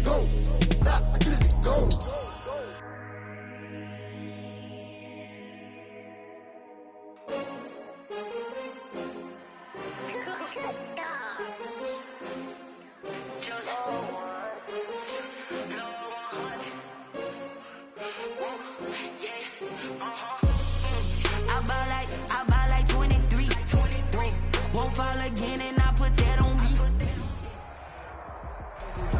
go. I get it, go.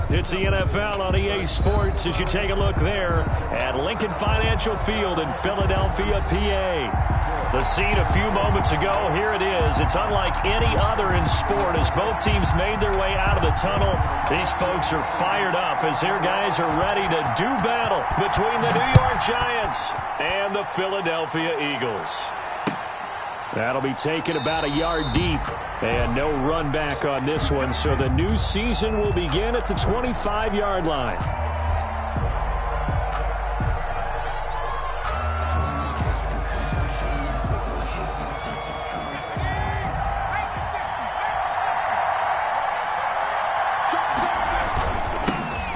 It's the NFL on EA Sports as you take a look there at Lincoln Financial Field in Philadelphia, PA. The scene a few moments ago, here it is. It's unlike any other in sport as both teams made their way out of the tunnel. These folks are fired up as their guys are ready to do battle between the New York Giants and the Philadelphia Eagles. That'll be taken about a yard deep, and no run back on this one, so the new season will begin at the 25-yard line.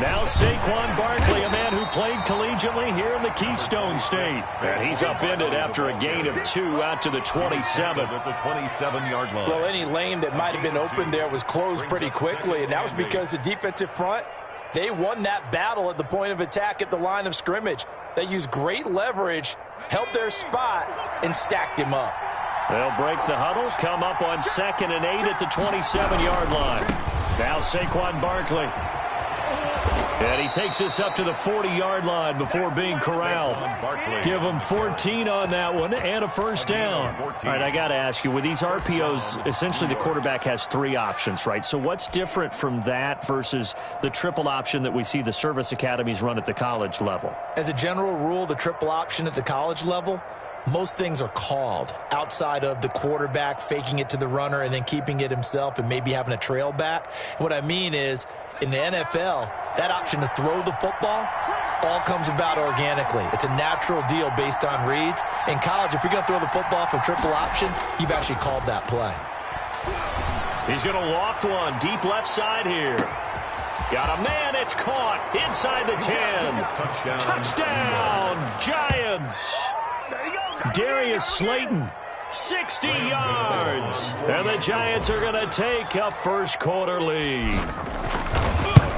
Now Saquon Barkley, a man who played collegiately here in the Keystone State. And he's upended after a gain of 2 out to the 27. At the 27-yard line. Well, any lane that might have been open there was closed pretty quickly, and that was because the defensive front, they won that battle at the point of attack at the line of scrimmage. They used great leverage, held their spot, and stacked him up. They'll break the huddle, come up on 2nd and 8 at the 27-yard line. Now Saquon Barkley. And he takes us up to the 40-yard line before being corralled. Give him 14 on that one and a first down. All right, I got to ask you, with these RPOs, essentially the quarterback has 3 options, right? So what's different from that versus the triple option that we see the service academies run at the college level? As a general rule, the triple option at the college level, most things are called outside of the quarterback faking it to the runner and then keeping it himself and maybe having a trail back. What I mean is, in the NFL, that option to throw the football all comes about organically. It's a natural deal based on reads. In college, if you're going to throw the football for triple option, you've actually called that play. He's going to loft one deep left side here. Got a man, it's caught inside the 10. Touchdown, Giants. Darius Slayton, 60 yards. And the Giants are going to take a first quarter lead.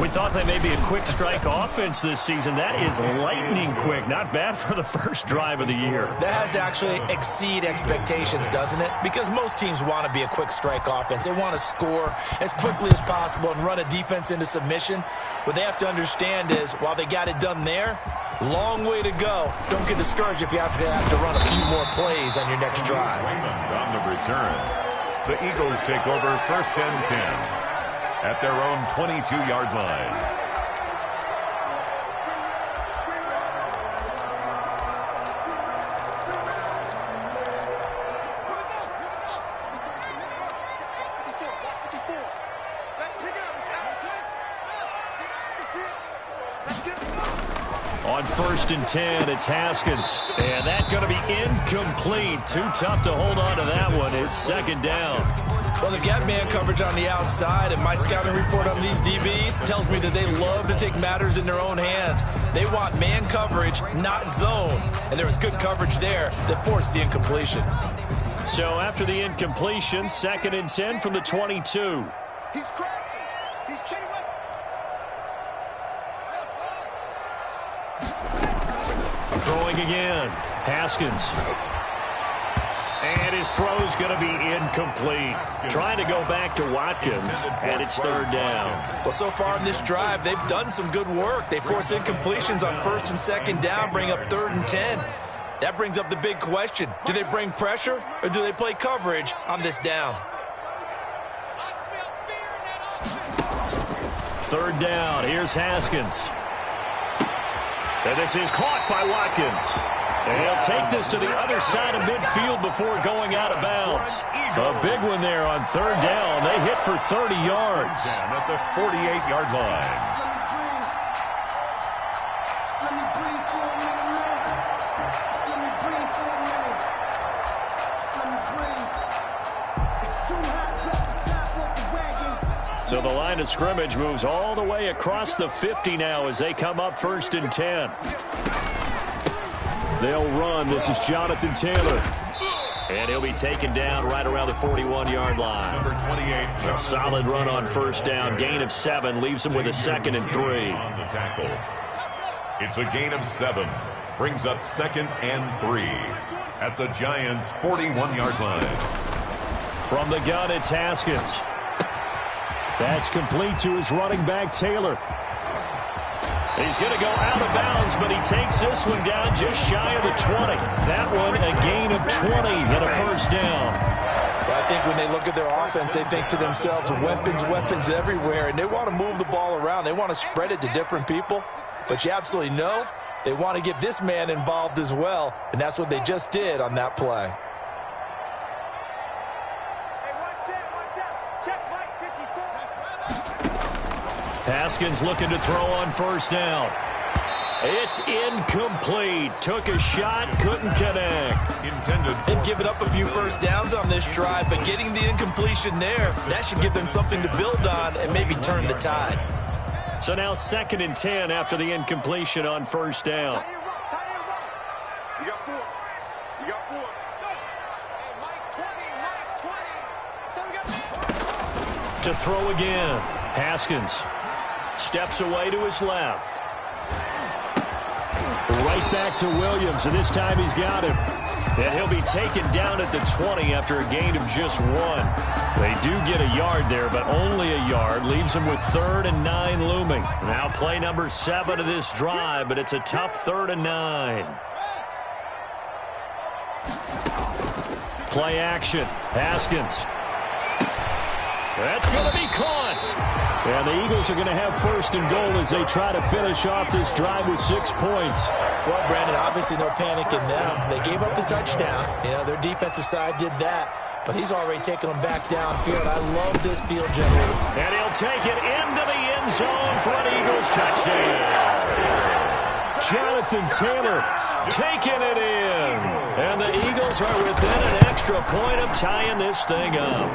We thought they may be a quick strike offense this season. That is lightning quick. Not bad for the first drive of the year. That has to actually exceed expectations, doesn't it? Because most teams want to be a quick strike offense. They want to score as quickly as possible and run a defense into submission. What they have to understand is, while they got it done there, long way to go. Don't get discouraged if you have to run a few more plays on your next drive. On the return, the Eagles take over 1st and 10. At their own 22-yard line. On 1st and 10, it's Haskins. And that's going to be incomplete. Too tough to hold on to that one. It's 2nd down. Well, they've got man coverage on the outside, and my scouting report on these DBs tells me that they love to take matters in their own hands. They want man coverage, not zone. And there was good coverage there that forced the incompletion. So after the incompletion, 2nd and 10 from the 22. He's crossing. He's cheating with. Throwing again. Haskins. And his throw's going to be incomplete. Trying to go back to Watkins, and it's 3rd down. Well, so far in this drive, they've done some good work. They force incompletions on 1st and 2nd down, bring up 3rd and 10. That brings up the big question. Do they bring pressure, or do they play coverage on this down? 3rd down. Here's Haskins. And this is caught by Watkins. And he'll take this to the other side of midfield before going out of bounds. A big one there on 3rd down. They hit for 30 yards. At the 48-yard line. So the line of scrimmage moves all the way across the 50 now as they come up 1st and 10. They'll run. This is Jonathan Taylor. And he'll be taken down right around the 41-yard line. Number 28. A solid run on 1st down. Gain of 7 leaves him with a 2nd and 3. On the tackle. It's a gain of 7. Brings up 2nd and 3 at the Giants' 41-yard line. From the gun, it's Haskins. That's complete to his running back, Taylor. He's going to go out of bounds, but he takes this one down just shy of the 20. That one, a gain of 20 and a 1st down. Well, I think when they look at their offense, they think to themselves, weapons everywhere, and they want to move the ball around. They want to spread it to different people, but you absolutely know they want to get this man involved as well, and that's what they just did on that play. Haskins looking to throw on 1st down. It's incomplete. Took a shot, couldn't connect. They've given up a few 1st downs on this drive, but getting the incompletion there, that should give them something to build on and maybe turn the tide. So now 2nd and 10 after the incompletion on 1st down. You got 4. You got 4. Hey, Mike 20. To throw again. Haskins steps away to his left. Right back to Williams, and this time he's got him. And he'll be taken down at the 20 after a gain of just 1. They do get a yard there, but only a yard. Leaves them with 3rd and 9 looming. Now play number 7 of this drive, but it's a tough 3rd and 9. Play action. Haskins. That's going to be caught. And the Eagles are going to have 1st and goal as they try to finish off this drive with 6 points. Well, Brandon, obviously no panic in them. They gave up the touchdown. You know, their defensive side did that. But he's already taken them back downfield. I love this field general. And he'll take it into the end zone for an Eagles touchdown. Jonathan Taylor taking it in. And the Eagles are within an extra point of tying this thing up.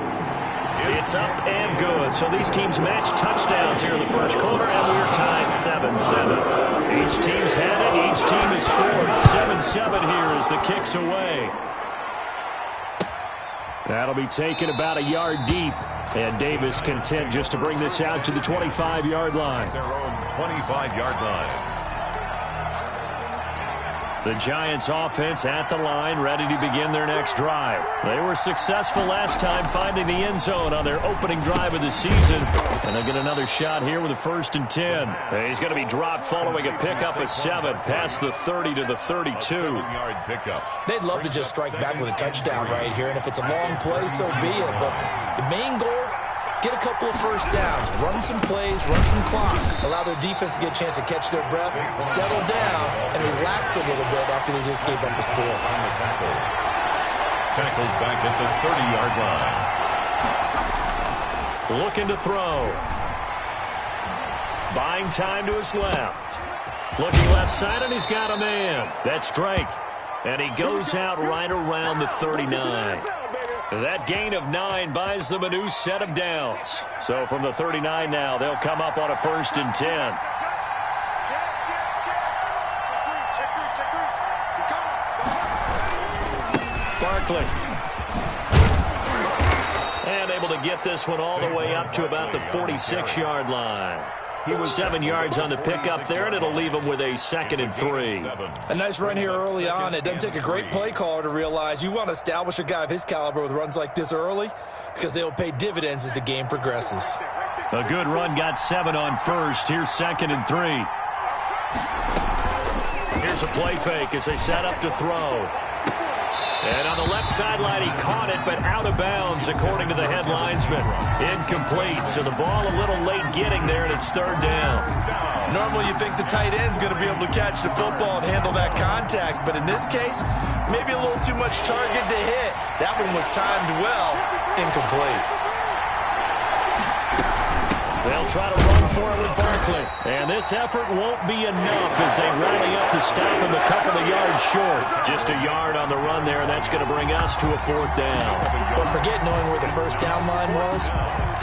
It's up and good. So these teams match touchdowns here in the 1st quarter, and we're tied 7-7. Each team's had it. Each team has scored. 7-7 here as the kick's away. That'll be taken about a yard deep. And Davis content just to bring this out to the 25-yard line. Their own 25-yard line. The Giants offense at the line, ready to begin their next drive. They were successful last time finding the end zone on their opening drive of the season. And they'll get another shot here with a 1st and 10. He's going to be dropped following a pickup of 7 past the 30 to the 32. Yard pickup. They'd love to just strike back with a touchdown right here, and if it's a long play, so be it. But the main goal, get a couple of 1st downs, run some plays, run some clock, allow their defense to get a chance to catch their breath, settle down, and relax a little bit after they just gave up a score. On the tackle. Tackled back at the 30-yard line. Looking to throw. Buying time to his left. Looking left side, and he's got a man. That's Drake. And he goes out right around the 39. That gain of 9 buys them a new set of downs. So from the 39 now, they'll come up on a 1st and 10. Barkley. And able to get this one all the way up to about the 46-yard line. He was 7 yards on the pickup there, and it'll leave him with a 2nd and 3. A nice run here early on. It doesn't take a great play caller to realize you want to establish a guy of his caliber with runs like this early because they'll pay dividends as the game progresses. A good run got 7 on 1st. Here's 2nd and 3. Here's a play fake as they set up to throw. And on the left sideline, he caught it, but out of bounds, according to the head linesman. Incomplete, so the ball a little late getting there, and it's 3rd down. Normally, you think the tight end's going to be able to catch the football and handle that contact, but in this case, maybe a little too much target to hit. That one was timed well, incomplete. They'll try to run for it with Barkley. And this effort won't be enough as they rally up to stop him a couple of yards short. Just a yard on the run there, and that's going to bring us to a 4th down. But forget knowing where the first down line was.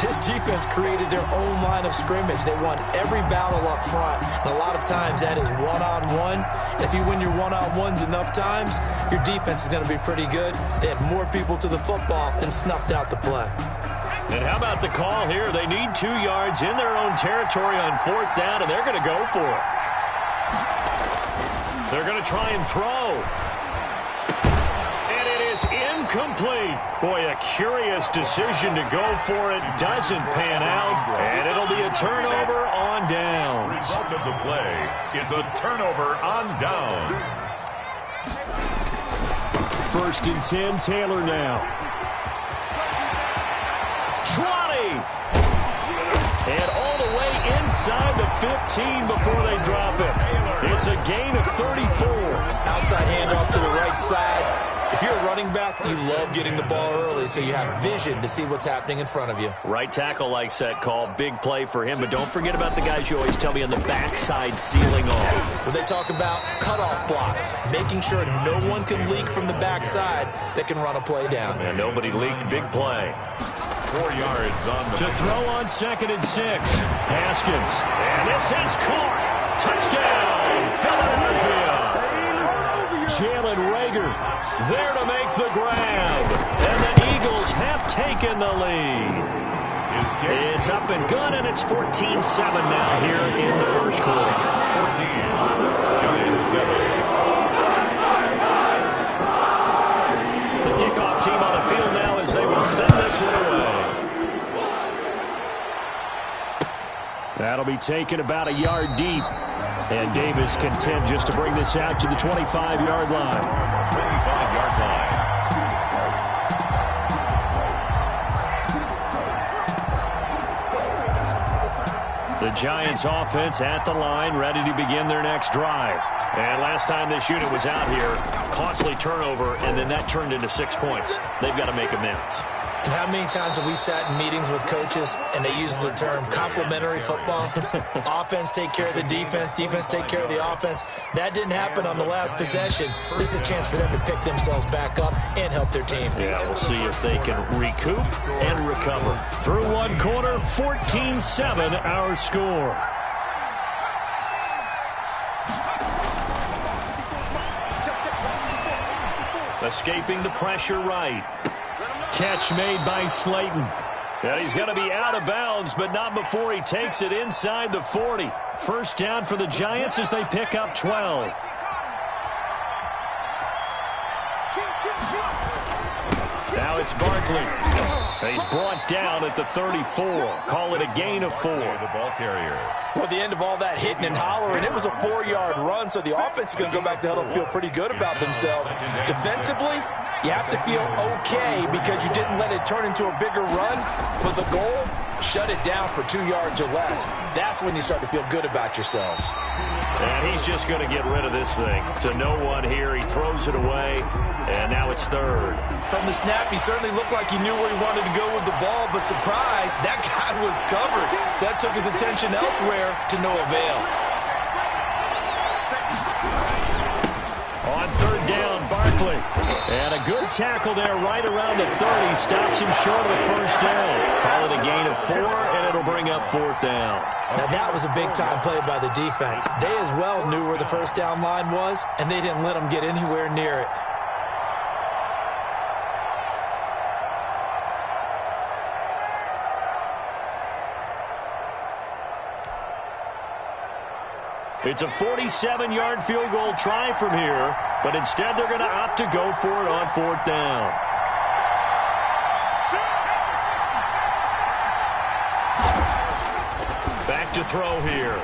This defense created their own line of scrimmage. They won every battle up front, and a lot of times that is one-on-one. And if you win your one-on-ones enough times, your defense is going to be pretty good. They had more people to the football and snuffed out the play. And how about the call here? They need 2 yards in their own territory on 4th down, and they're going to go for it. They're going to try and throw. And it is incomplete. Boy, a curious decision to go for it. Doesn't pan out, and it'll be a turnover on downs. The result of the play is a turnover on downs. 1st and 10, Taylor now. 20. And all the way inside the 15 before they drop it. It's a gain of 34. Outside handoff to the right side. If you're a running back, you love getting the ball early so you have vision to see what's happening in front of you. Right tackle likes that call. Big play for him. But don't forget about the guys you always tell me on the backside sealing off. When they talk about cutoff blocks, making sure no one can leak from the backside that can run a play down. And nobody leaked. Big play. 4 yards on the... To throw on 2nd and 6. Haskins. And this is caught. Touchdown, Philadelphia. Jalen Reagor there to make the grab. And the Eagles have taken the lead. It's up and good, and it's 14-7 now here in the first quarter. 14. Giants 7. The kickoff team on the field now as they will send this one away. That'll be taken about a yard deep. And Davis content just to bring this out to the 25-yard line. 25-yard line. The Giants offense at the line, ready to begin their next drive. And last time this unit was out here, costly turnover, and then that turned into 6 points. They've got to make amends. And how many times have we sat in meetings with coaches and they use the term complementary football? Offense take care of the defense, defense take care of the offense. That didn't happen on the last possession. This is a chance for them to pick themselves back up and help their team. Yeah, we'll see if they can recoup and recover. Through one quarter, 14-7 our score. Escaping the pressure right. Catch made by Slayton. And he's going to be out of bounds, but not before he takes it inside the 40. First down for the Giants as they pick up 12. Now it's Barkley. He's brought down at the 34. Call it a gain of 4. The ball carrier. Well, the end of all that hitting and hollering, it was a 4-yard run, so the offense is going to go back to huddle and feel pretty good about themselves. Defensively, you have to feel okay because you didn't let it turn into a bigger run, but the goal, shut it down for 2 yards or less. That's when you start to feel good about yourselves. And he's just going to get rid of this thing. To no one here, he throws it away, and now it's 3rd. From the snap, he certainly looked like he knew where he wanted to go with the ball, but surprise, that guy was covered. So that took his attention elsewhere to no avail. On 3rd down, Barkley. And a good tackle there right around the 30. Stops him short of the first down. Call it a gain of 4, and it'll bring up 4th down. Now that was a big-time play by the defense. They as well knew where the first down line was, and they didn't let them get anywhere near it. It's a 47-yard field goal try from here, but instead they're going to opt to go for it on 4th down. Back to throw here.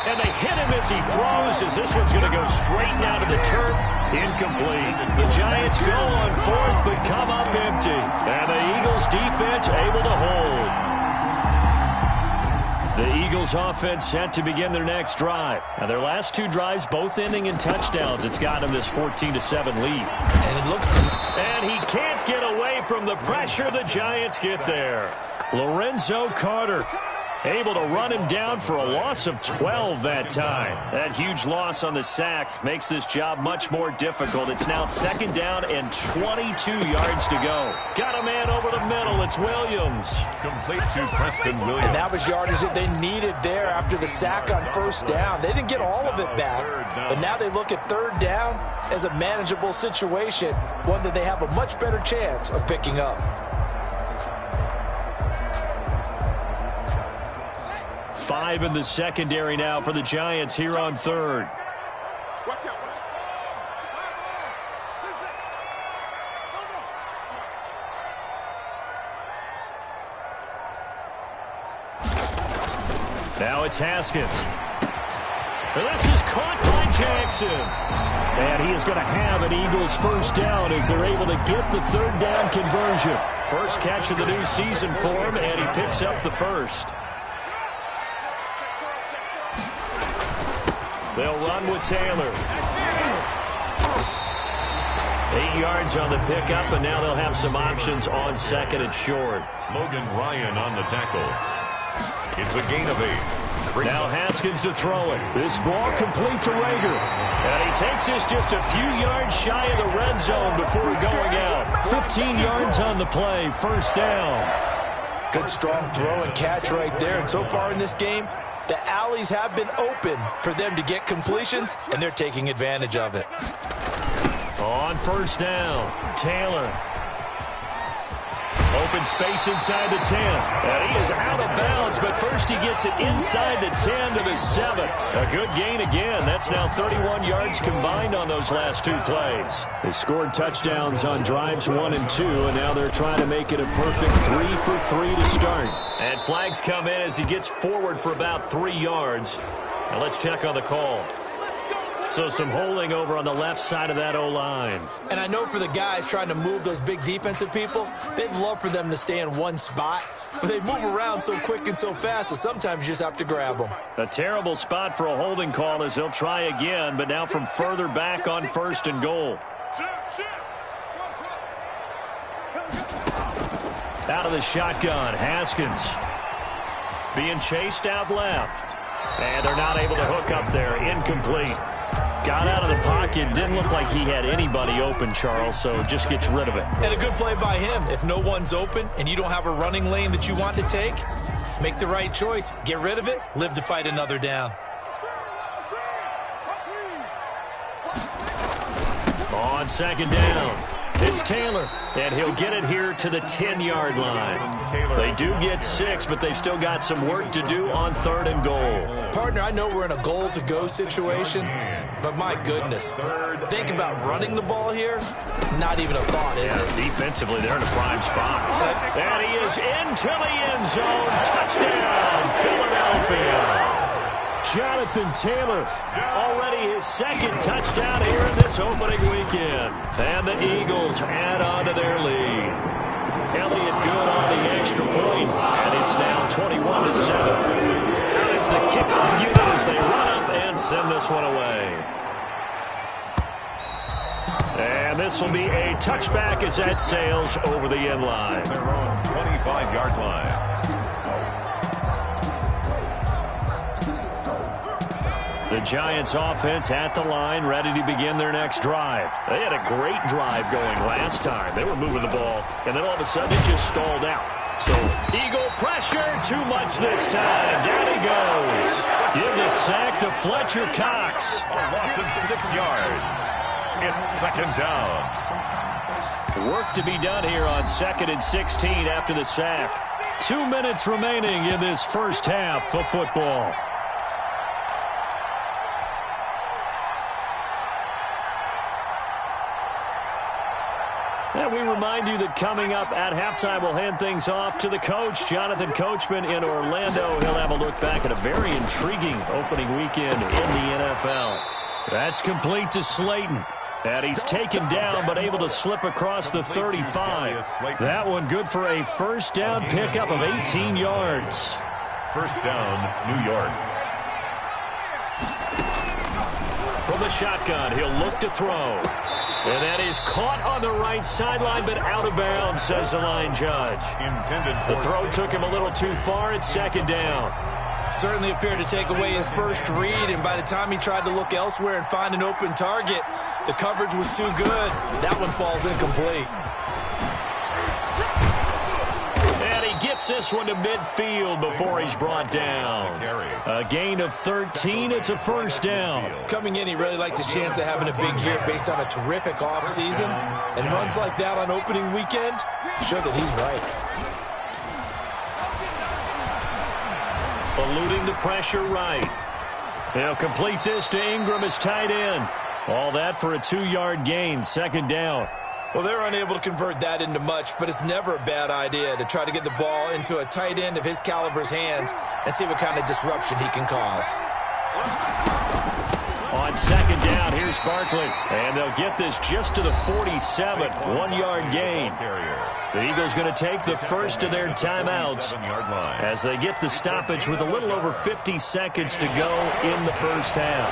And they hit him as he throws, as this one's going to go straight down to the turf. Incomplete. The Giants go on 4th, but come up empty. And the Eagles defense able to hold. The Eagles offense set to begin their next drive. Now their last 2 drives both ending in touchdowns. It's got them this 14-7 lead. And it looks to... And he can't get away from the pressure. The Giants get there. Lorenzo Carter Able to run him down for a loss of 12 that time. That huge loss on the sack makes this job much more difficult. It's now 2nd down and 22 yards to go. Got a man over the middle. It's Williams. Complete to Preston Williams. And that was yardage that they needed there after the sack on 1st down. They didn't get all of it back, but now they look at 3rd down as a manageable situation, one that they have a much better chance of picking up. 5 in the secondary now for the Giants here on 3rd. Watch out. Now it's Haskins. This is caught by Jackson. And he is going to have an Eagles 1st down as they're able to get the 3rd down conversion. First catch of the new season for him, and he picks up the 1st. They'll run with Taylor. 8 yards on the pickup, and now they'll have some options on 2nd and short. Logan Ryan on the tackle. It's a gain of 8. Now Haskins to throw it. This ball complete to Rager. And he takes this just a few yards shy of the red zone before going out. 15 yards on the play, 1st down. Good strong throw and catch right there. And so far in this game, the alleys have been open for them to get completions, and they're taking advantage of it. On 1st down, Taylor. Open space inside the 10. And he is out of bounds, but first he gets it inside the 10 to the 7. A good gain again. That's now 31 yards combined on those last 2 plays. They scored touchdowns on drives 1 and 2, and now they're trying to make it a perfect 3 for 3 to start. And flags come in as he gets forward for about 3 yards. Now let's check on the call. So some holding over on the left side of that O-line. And I know for the guys trying to move those big defensive people, they'd love for them to stay in one spot, but they move around so quick and so fast that sometimes you just have to grab them. A terrible spot for a holding call as they'll try again, but now from further back on 1st and goal. Out of the shotgun, Haskins. Being chased out left. And they're not able to hook up there. Incomplete. Got out of the pocket. Didn't look like he had anybody open, Charles, so just gets rid of it. And a good play by him. If no one's open and you don't have a running lane that you want to take, make the right choice. Get rid of it. Live to fight another down. On 2nd down, it's Taylor, and he'll get it here to the 10-yard line. They do get 6, but they've still got some work to do on 3rd and goal. Partner, I know we're in a goal-to-go situation, but my goodness, think about running the ball here. Not even a thought, is it? Defensively, they're in a prime spot. And he is into the end zone. Touchdown, Philadelphia. Jonathan Taylor, already his 2nd touchdown here in this opening weekend. And the Eagles add on to their lead. Elliott good on the extra point, and it's now 21-7. Out is the kickoff unit as they run up and send this one away. And this will be a touchback as that sails over the end line. Their own 25-yard line. The Giants offense at the line, ready to begin their next drive. They had a great drive going last time. They were moving the ball, and then all of a sudden it just stalled out. So Eagle pressure, too much this time. Down he goes. Give the sack to Fletcher Cox. A loss of 6 yards. It's 2nd down. Work to be done here on 2nd and 16 after the sack. 2 minutes remaining in this first half of football. And we remind you that coming up at halftime, we'll hand things off to the coach, Jonathan Coachman in Orlando. He'll have a look back at a very intriguing opening weekend in the NFL. That's complete to Slayton. And he's taken down, but able to slip across the 35. That one good for a 1st down pickup of 18 yards. 1st down, New York. From the shotgun, he'll look to throw. And that is caught on the right sideline, but out of bounds, says the line judge. The throw took him a little too far. It's second down. Certainly appeared to take away his first read, and by the time he tried to look elsewhere and find an open target, the coverage was too good. That one falls incomplete. And he gets this one to midfield before he's brought down. A gain of 13. It's a first down. Coming in, he really liked his chance of having a big year based on a terrific offseason, and runs like that on opening weekend show that he's right. Eluding the pressure right. They'll complete this to Ingram as tight end. All that for a 2-yard gain, second down. Well, they're unable to convert that into much, but it's never a bad idea to try to get the ball into a tight end of his caliber's hands and see what kind of disruption he can cause. On second down, here's Barkley. And they'll get this just to the 47, 1-yard gain. The Eagles going to take the first of their timeouts as they get the stoppage with a little over 50 seconds to go in the first half.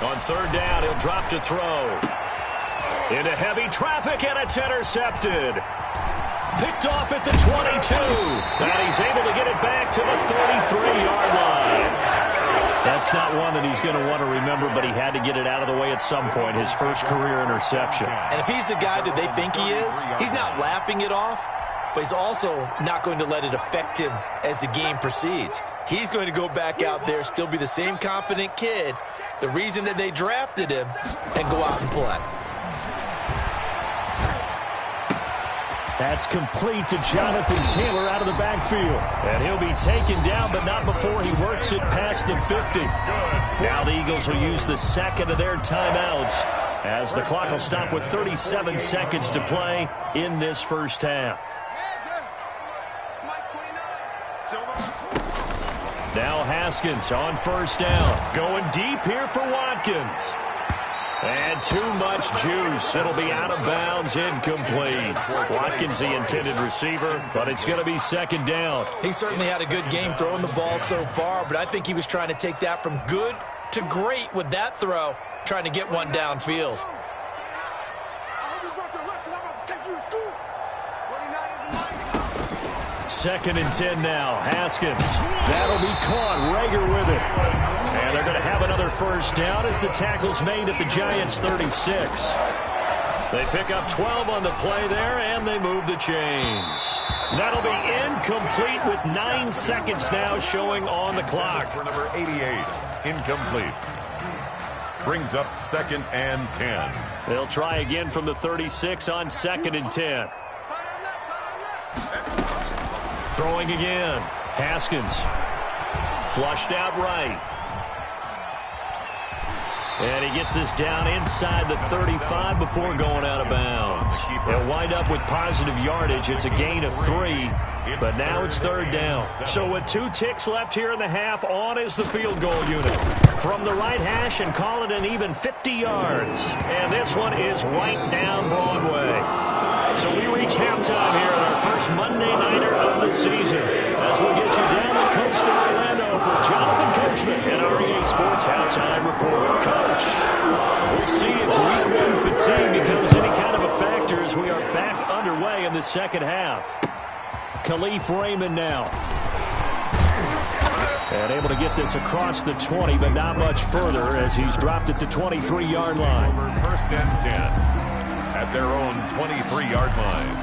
On third down, he'll drop to throw. Into heavy traffic, and it's intercepted. Picked off at the 22. And he's able to get it back to the 33-yard line. That's not one that he's going to want to remember, but he had to get it out of the way at some point, his first career interception. And if he's the guy that they think he is, he's not laughing it off, but he's also not going to let it affect him as the game proceeds. He's going to go back out there, still be the same confident kid, the reason that they drafted him, and go out and play. That's complete to Jonathan Taylor out of the backfield. And he'll be taken down, but not before he works it past the 50. Now the Eagles will use the second of their timeouts as the clock will stop with 37 seconds to play in this first half. Now Haskins on first down. Going deep here for Watkins. And too much juice. It'll be out of bounds, incomplete. Watkins, the intended receiver, but it's going to be second down. He certainly had a good game throwing the ball so far, but I think he was trying to take that from good to great with that throw, trying to get one downfield. Second and 10 now. Haskins. That'll be caught. Rager with it. And they're going to have another first down as the tackle's made at the Giants' 36. They pick up 12 on the play there, and they move the chains. That'll be incomplete with 9 seconds now showing on the clock. For number 88, incomplete. Brings up second and 10. They'll try again from the 36 on second and 10. Throwing again. Haskins. Flushed out right. And he gets this down inside the 35 before going out of bounds. They'll wind up with positive yardage. It's a gain of 3, but now it's third down. So with 2 ticks left here in the half, on is the field goal unit. From the right hash and call it an even 50 yards. And this one is right down Broadway. So we reach halftime here in our first Monday Nighter of the season. As we'll get you down the coast to Orlando for Jonathan Coachman and our EA Sports Halftime Report. Coach, we'll see if week 1 fatigue becomes any kind of a factor as we are back underway in the second half. Khalif Raymond now. And able to get this across the 20, but not much further as he's dropped it to 23-yard line. Over first and 10. At their own 23-yard line.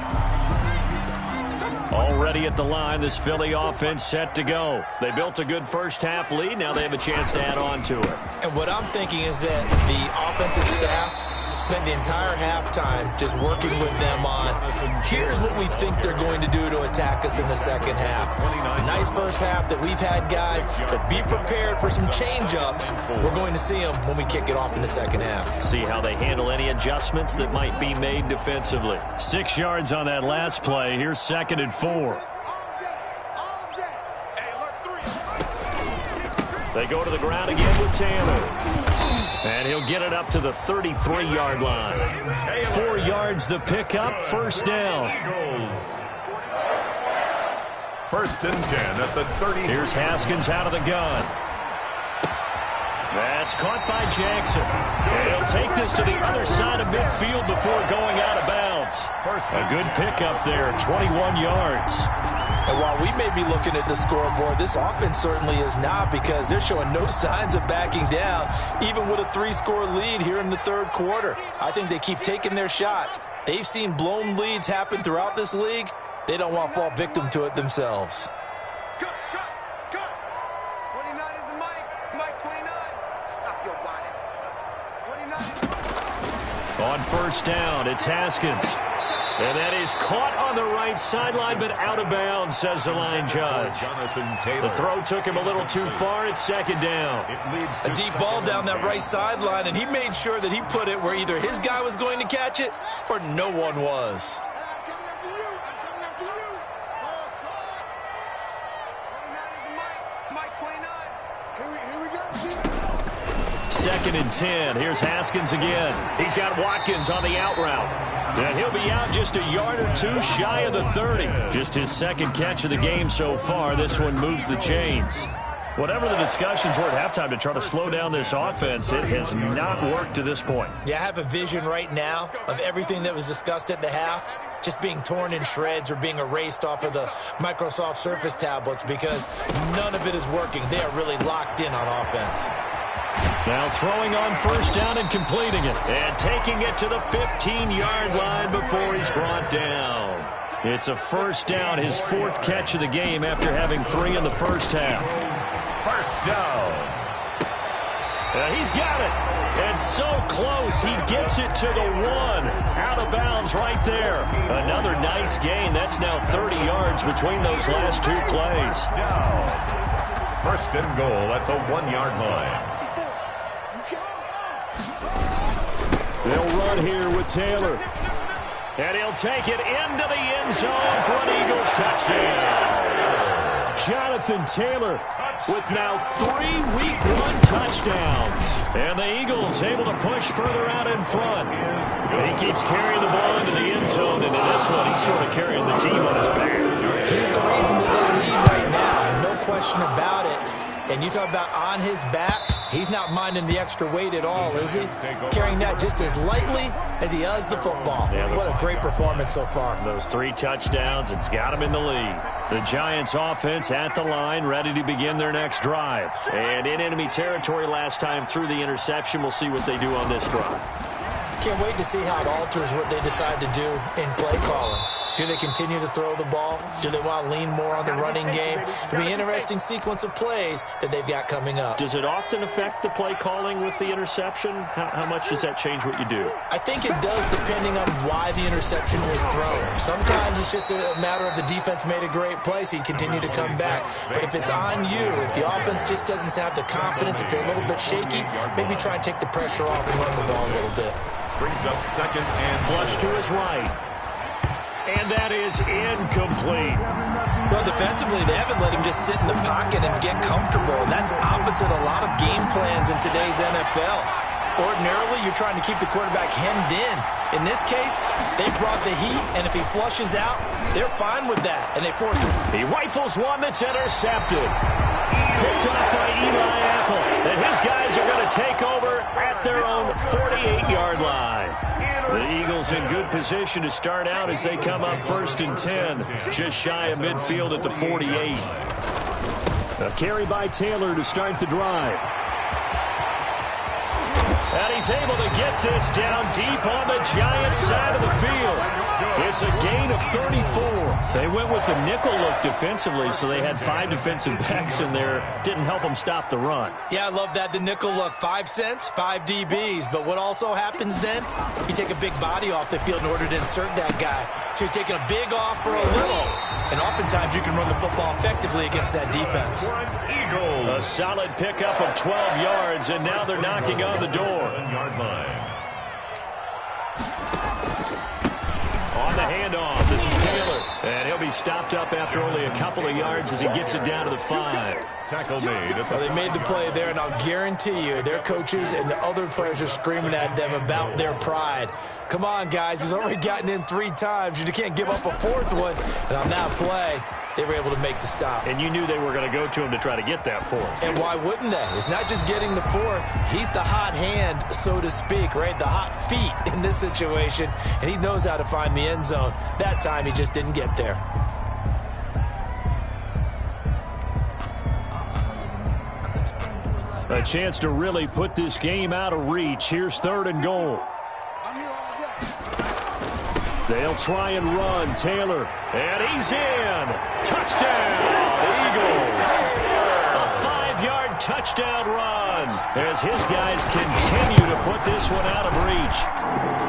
Already at the line, this Philly offense set to go. They built a good first half lead. Now they have a chance to add on to it. And what I'm thinking is that the offensive staff spent the entire halftime just working with them on, here's what we think they're going to do to attack us in the second half. Nice first half that we've had, guys, but be prepared for some change-ups. We're going to see them when we kick it off in the second half. See how they handle any adjustments that might be made defensively. 6 yards on that last play. Here's second and 4. They go to the ground again with Taylor. And he'll get it up to the 33-yard line. 4 yards the pickup, first down. First and 10 at the 30. Here's Haskins out of the gun. That's caught by Jackson. He'll take this to the other side of midfield before going out of bounds. A good pickup there, 21 yards. And while we may be looking at the scoreboard, this offense certainly is not, because they're showing no signs of backing down, even with a 3-score lead here in the third quarter. I think they keep taking their shots. They've seen blown leads happen throughout this league. They don't want to fall victim to it themselves. Cut. 29 is the Mike. Mike 29. Stop your body. 29. On first down, it's Haskins. And that is caught on the right sideline, but out of bounds, says the line judge. The throw took him a little too far. It's second down. A deep ball down that right sideline, and he made sure that he put it where either his guy was going to catch it or no one was. Second and 10. Here's Haskins again. He's got Watkins on the out route. And he'll be out just a yard or two shy of the 30. Just his second catch of the game so far. This one moves the chains. Whatever the discussions were at halftime to try to slow down this offense, it has not worked to this point. Yeah, I have a vision right now of everything that was discussed at the half just being torn in shreds or being erased off of the Microsoft Surface tablets, because none of it is working. They are really locked in on offense. Now throwing on first down and completing it. And taking it to the 15-yard line before he's brought down. It's a first down, his fourth catch of the game after having 3 in the first half. First down. He's got it. And so close, he gets it to the 1. Out of bounds right there. Another nice gain. That's now 30 yards between those last 2 plays. Down. First and goal at the 1-yard line. They'll run here with Taylor. And he'll take it into the end zone for an Eagles touchdown. Jonathan Taylor with now 3 Week 1 touchdowns. And the Eagles able to push further out in front. He keeps carrying the ball into the end zone, and in this one, he's sort of carrying the team on his back. He's the reason that they lead right now, no question about it. And you talk about on his back, he's not minding the extra weight at all, is he? Carrying that just as lightly as he does the football. Yeah, what a great performance so far. Those 3 touchdowns, it's got him in the lead. The Giants offense at the line, ready to begin their next drive. And in enemy territory last time through the interception. We'll see what they do on this drive. Can't wait to see how it alters what they decide to do in play calling. Do they continue to throw the ball? Do they want to lean more on the running game? It'll be an interesting sequence of plays that they've got coming up. Does it often affect the play calling with the interception? How much does that change what you do? I think it does, depending on why the interception was thrown. Sometimes it's just a matter of the defense made a great play, so you continue to come back. But if it's on you, if the offense just doesn't have the confidence, if they're a little bit shaky, maybe try and take the pressure off and run the ball a little bit. Brings up second and flush to his right. And that is incomplete. Well, defensively, they haven't let him just sit in the pocket and get comfortable, and that's opposite a lot of game plans in today's NFL. Ordinarily, you're trying to keep the quarterback hemmed in. In this case, they brought the heat, and if he flushes out, they're fine with that, and they force him. He rifles one that's intercepted. Picked up by Eli Apple, and his guys are going to take over at their own 48-yard line. The Eagles in good position to start out as they come up first and 10, just shy of midfield at the 48. A carry by Taylor to start the drive. And he's able to get this down deep on the Giants side of the field. It's a gain of 34. They went with the nickel look defensively, so they had 5 defensive backs in there. Didn't help them stop the run. Yeah, I love that, the nickel look. 5 cents, 5 DBs. But what also happens then, you take a big body off the field in order to insert that guy. So you're taking a big off for a little. And oftentimes you can run the football effectively against that defense. A solid pickup of 12 yards, and now they're knocking on the door. Yard line. On the handoff, this is Taylor. And he'll be stopped up after only a couple of yards as he gets it down to the 5. Tackle made. Well, they made the play there, and I'll guarantee you their coaches and the other players are screaming at them about their pride. Come on, guys. He's already gotten in 3 times. You can't give up a 4th one. And on that play, they were able to make the stop. And you knew they were going to go to him to try to get that fourth. And why wouldn't they? It's not just getting the fourth. He's the hot hand, so to speak, right? The hot feet in this situation, and he knows how to find the end zone. That time, he just didn't get there. A chance to really put this game out of reach. Here's 3rd and goal. They'll try and run. Taylor, and he's in. Touchdown, Eagles. A 5-yard touchdown run as his guys continue to put this one out of reach.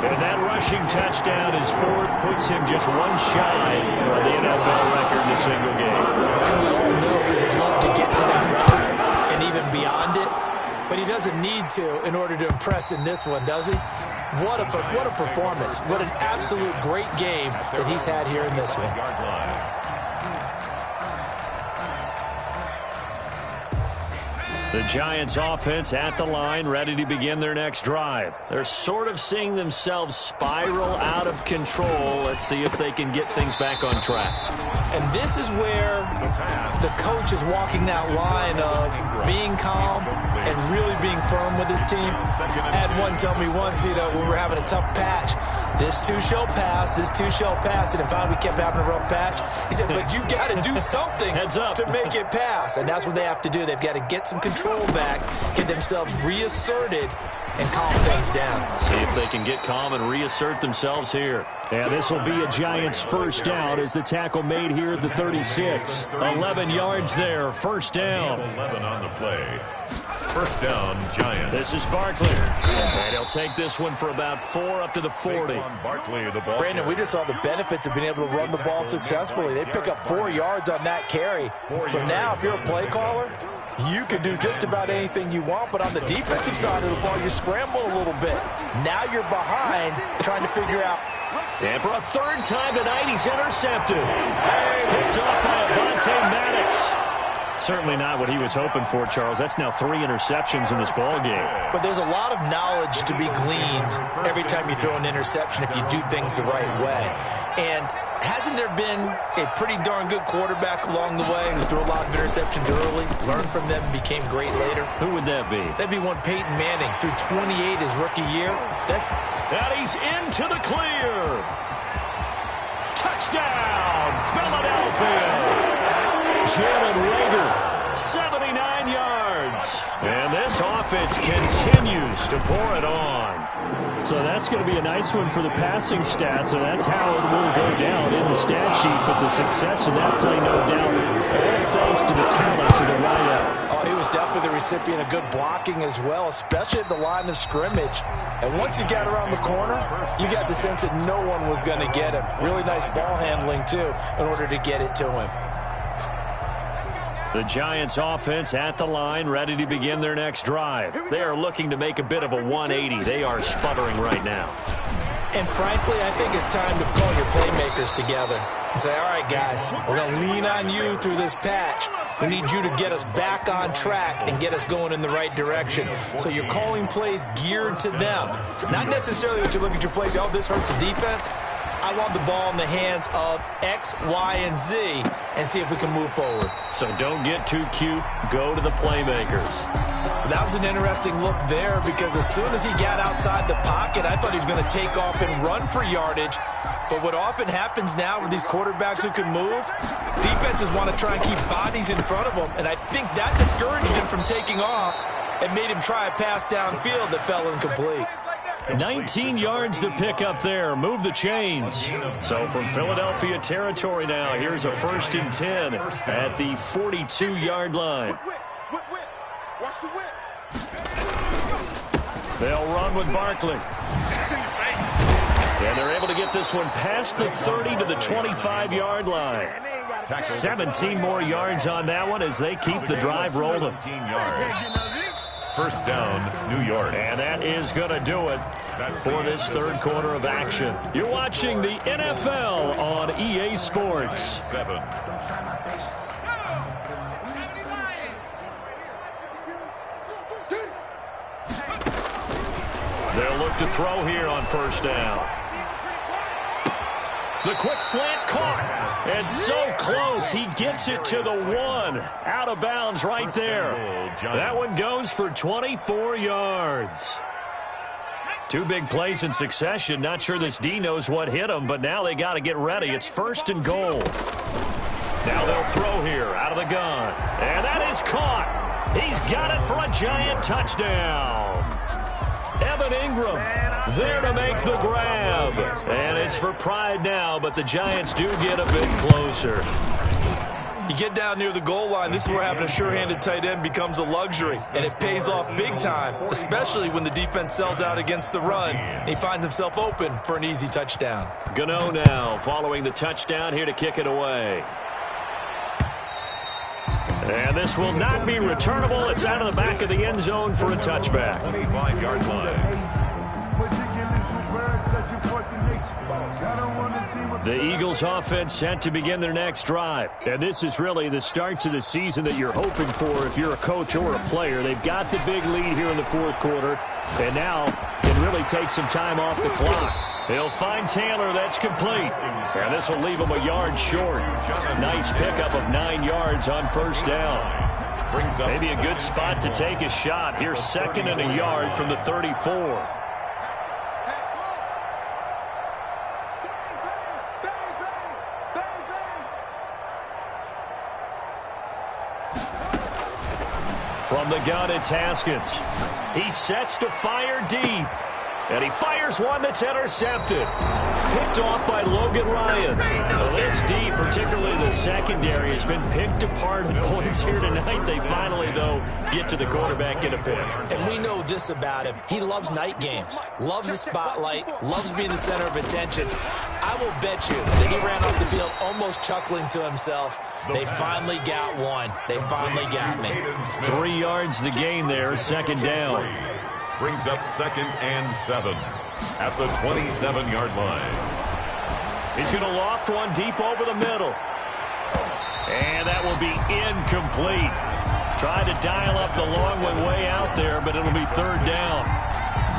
And that rushing touchdown is 4th, puts him just one shy of the NFL record in a single game. And we all know he would love to get to that record and even beyond it, but he doesn't need to in order to impress in this one, does he? What a performance. What an absolute great game that he's had here in this one. The Giants offense at the line, ready to begin their next drive. They're sort of seeing themselves spiral out of control. Let's see if they can get things back on track. And this is where the coach is walking that line of being calm and really being firm with his team. I had one tell me once, when we were having a tough patch, this too shall pass, this too shall pass. And finally we kept having a rough patch. He said, but you got to do something to make it pass. And that's what they have to do. They've got to get some control back, get themselves reasserted, and calm things down. See if they can get calm and reassert themselves here. And this will be a Giants first down as the tackle made here at the 36. 11 yards there, first down. 11 on the play. First down, Giants. This is Barkley. And he'll take this one for about 4 up to the 40. Barkley, the ball. Brandon, we just saw the benefits of being able to run the ball successfully. They pick up 4 yards on that carry. So now if you're a play caller, you can do just about anything you want, but on the defensive side of the ball, you scramble a little bit. Now you're behind trying to figure out. And for a 3rd time tonight, he's intercepted. Picked off by Avonte Maddox. Certainly not what he was hoping for, Charles. That's now 3 interceptions in this ball game. But there's a lot of knowledge to be gleaned every time you throw an interception if you do things the right way. And hasn't there been a pretty darn good quarterback along the way who threw a lot of interceptions early, learned from them, and became great later? Who would that be? That'd be one Peyton Manning, threw 28 his rookie year. And he's into the clear. Touchdown, Philadelphia. Jalen Reagor, 79 yards. And this offense continues to pour it on. So that's going to be a nice one for the passing stats, and that's how it will go down in the stat sheet. But the success of that play, no doubt, all thanks to the talents of the wideout. Oh, he was definitely the recipient of good blocking as well, especially at the line of scrimmage. And once he got around the corner, you got the sense that no one was going to get him. Really nice ball handling, too, in order to get it to him. The Giants offense at the line, ready to begin their next drive. They are looking to make a bit of a 180. They are sputtering right now. And frankly, I think it's time to call your playmakers together and say, all right, guys, we're going to lean on you through this patch. We need you to get us back on track and get us going in the right direction. So you're calling plays geared to them. Not necessarily that you look at your plays, oh, this hurts the defense. I want the ball in the hands of X, Y, and Z and see if we can move forward. So don't get too cute. Go to the playmakers. That was an interesting look there because as soon as he got outside the pocket, I thought he was going to take off and run for yardage. But what often happens now with these quarterbacks who can move, defenses want to try and keep bodies in front of them, and I think that discouraged him from taking off and made him try a pass downfield that fell incomplete. 19 yards to pick up there. Move the chains. So from Philadelphia territory now, here's a 1st and 10 at the 42-yard line. They'll run with Barkley. And they're able to get this one past the 30 to the 25-yard line. 17 more yards on that one as they keep the drive rolling. 17 yards. First down, New York. And that is going to do it for this 3rd quarter of action. You're watching the NFL on EA Sports. 7. They'll look to throw here on 1st down. The quick slant caught. And so close. He gets it to the 1. Out of bounds right there. That one goes for 24 yards. 2 big plays in succession. Not sure this D knows what hit him, but now they got to get ready. It's 1st and goal. Now they'll throw here out of the gun. And that is caught. He's got it for a Giant touchdown. Evan Ingram there to make the grab. And it's for pride now, but the Giants do get a bit closer. You get down near the goal line, this is where having a sure-handed tight end becomes a luxury, and it pays off big time, especially when the defense sells out against the run, and he finds himself open for an easy touchdown. Gano now following the touchdown here to kick it away. And this will not be returnable. It's out of the back of the end zone for a touchback. 25-yard line. The Eagles offense set to begin their next drive. And this is really the start to the season that you're hoping for if you're a coach or a player. They've got the big lead here in the 4th quarter, and now can really take some time off the clock. He'll find Taylor. That's complete. And this will leave him a yard short. Nice pickup of 9 yards on 1st down. Maybe a good spot to take a shot. Here's 2nd and a yard from the 34. From the gun, it's Haskins. He sets to fire deep. And he fires one that's intercepted. Picked off by Logan Ryan. This D, particularly the secondary, has been picked apart in points here tonight. They finally, though, get to the quarterback in a pick. And we know this about him. He loves night games, loves the spotlight, loves being the center of attention. I will bet you that he ran off the field almost chuckling to himself. They finally got one. They finally got me. 3 yards the gain there, 2nd down. Brings up 2nd and 7 at the 27-yard line. He's going to loft one deep over the middle. And that will be incomplete. Tried to dial up the long one way out there, but it'll be 3rd down.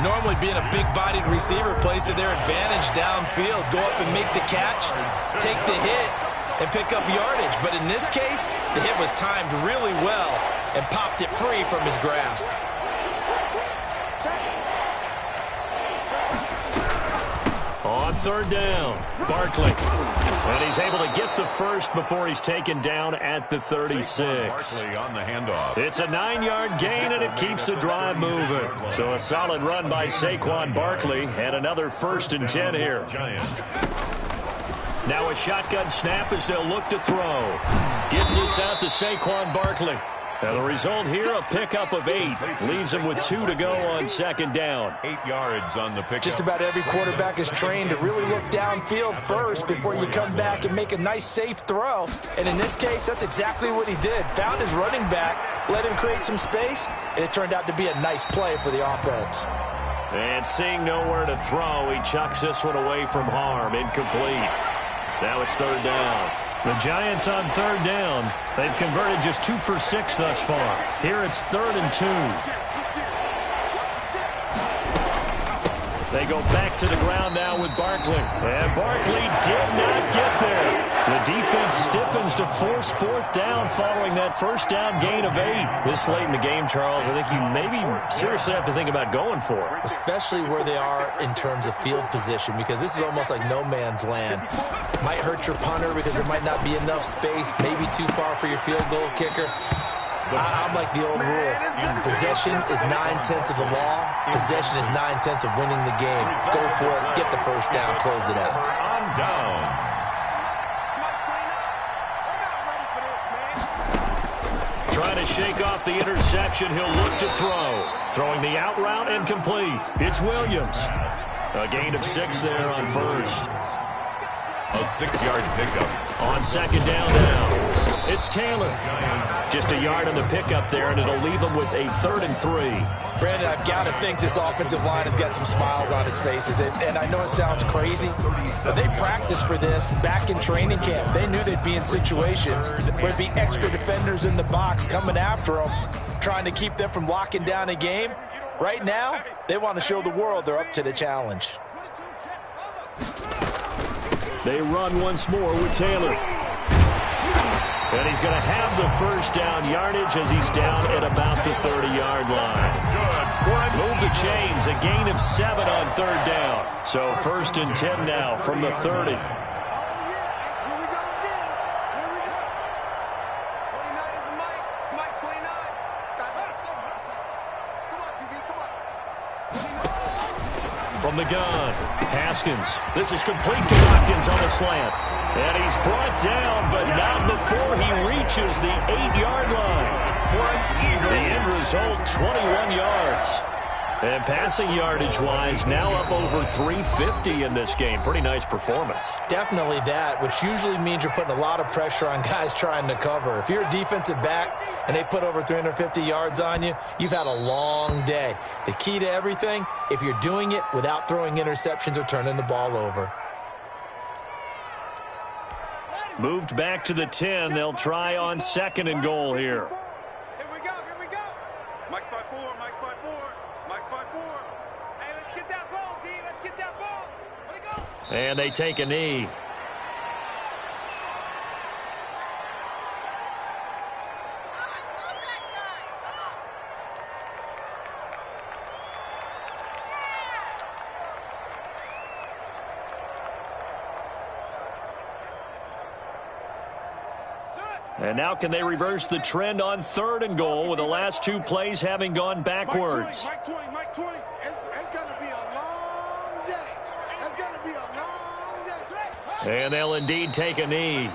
Normally being a big-bodied receiver plays to their advantage downfield. Go up and make the catch, take the hit, and pick up yardage. But in this case, the hit was timed really well and popped it free from his grasp. On 3rd down, Barkley. And he's able to get the first before he's taken down at the 36. Barkley on the handoff. It's a 9-yard gain, and it keeps the drive moving. So a solid run by Saquon Barkley, and another 1st and 10 here. Now a shotgun snap as they'll look to throw. Gets this out to Saquon Barkley. Now the result here, a pickup of 8. Leaves him with 2 to go on 2nd down. 8 yards on the pickup. Just about every quarterback is trained to really look downfield first before you come back and make a nice, safe throw. And in this case, that's exactly what he did. Found his running back, let him create some space, and it turned out to be a nice play for the offense. And seeing nowhere to throw, he chucks this one away from harm. Incomplete. Now it's 3rd down. The Giants on 3rd down. They've converted just 2 for 6 thus far. Here it's 3rd and 2. They go back to the ground now with Barkley. And Barkley did not get there. The defense stiffens to force 4th down following that 1st down gain of 8. This late in the game, Charles, I think you maybe seriously have to think about going for it. Especially where they are in terms of field position, because this is almost like no man's land. Might hurt your punter because there might not be enough space, maybe too far for your field goal kicker. I'm like the old rule. Possession is 9/10 of the law. Possession is 9/10 of winning the game. Go for it. Get the 1st down. Close it out. On downs. Trying to shake off the interception. He'll look to throw. Throwing the out route and complete. It's Williams. A gain of 6 there on 1st. A 6-yard pickup. On 2nd down now. It's Taylor. Just a yard on the pickup there, and it'll leave them with a 3rd and 3. Brandon, I've got to think this offensive line has got some smiles on its faces. And I know it sounds crazy, but they practiced for this back in training camp. They knew they'd be in situations where there'd be extra defenders in the box coming after them, trying to keep them from locking down a game. Right now, they want to show the world they're up to the challenge. They run once more with Taylor. And he's going to have the first down yardage as he's down at about the 30-yard line. Move the chains, a gain of 7 on 3rd down. So 1st and 10 now from the 30. From the gun, Haskins. This is complete to Watkins on the slant. And he's brought down, but not before he reaches the 8-yard line. The end result, 21 yards. And passing yardage-wise, now up over 350 in this game. Pretty nice performance. Definitely that, which usually means you're putting a lot of pressure on guys trying to cover. If you're a defensive back and they put over 350 yards on you, you've had a long day. The key to everything, if you're doing it without throwing interceptions or turning the ball over. Moved back to the 10. They'll try on 2nd and goal here. Here we go. Mike's 5-4. Mike's 5-4. Hey, let's get that ball, D. Let's get that ball. Let it go. And they take a knee. And now can they reverse the trend on 3rd and goal with the last 2 plays having gone backwards? Mike 20. It's going to be a long day. It's going to be a long day. And they'll indeed take a knee.